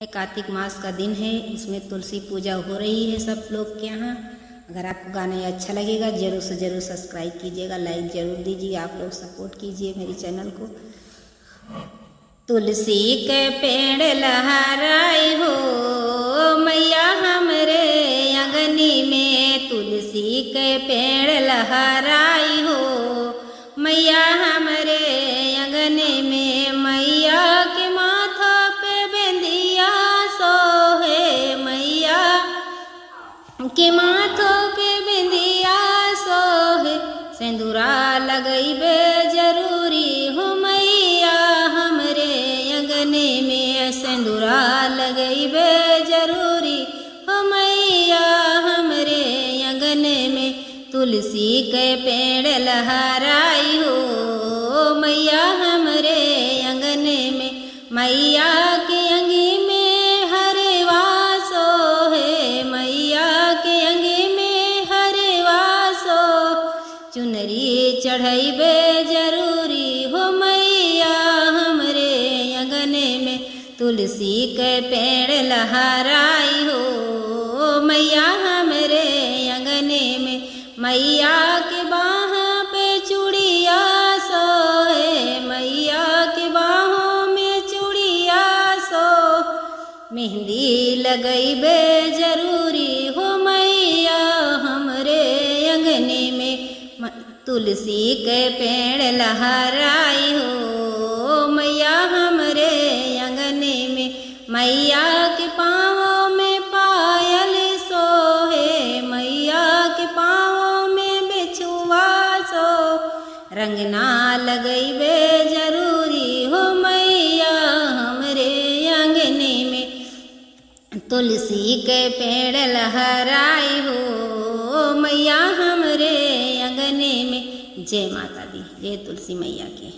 कार्तिक मास का दिन है, उसमें तुलसी पूजा हो रही है सब लोग के यहाँ। अगर आपको गाना अच्छा लगेगा जरूर से जरूर सब्सक्राइब कीजिएगा, लाइक जरूर दीजिए, आप लोग सपोर्ट कीजिए मेरे चैनल को। तुलसी के पेड़ लहराए हो मैया हमरे अंगनी में, तुलसी के पेड़ लहराई हो मैया हमरे अंगने में। मैया के माथा पे बिंदिया सोहे, मैया के माथों पे बिंदिया सोहे, सिंदूरा लगइबे जरूरी हो मैया हमरे अंगने में, सिंदूरा लगइबे जरूरी हो मैया हमरे अंगने में। तुलसी के पेड़ लहराई हो मैया हमरे अंगने में, मैया के अंगी में हरे वासो है, मैया के अंगी में हरे वासो, चुनरी चढ़ाइबे जरूरी हो मैया हमरे अंगने में। तुलसी के पेड़ लहराई हो मैया हमरे अंगने में, मैया के बाहों पे चूड़िया सोहे, मैया के बाहों में चूड़िया सो, मेहंदी लगइबे जरूरी हो मैया हमरे अंगने में। तुलसी के पेड़ लहराई हो मैया हमरे अंगने में, मैया के पाँवों में पायल सोहे, मैया के पाँवों में बिछुआ सो, रंगना लगइबे जरूरी हो मैया हमरे अंगने में। तुलसी के पेड़ लहराई हो मैया हमरे अंगने में। जय माता दी, जय तुलसी मैया की।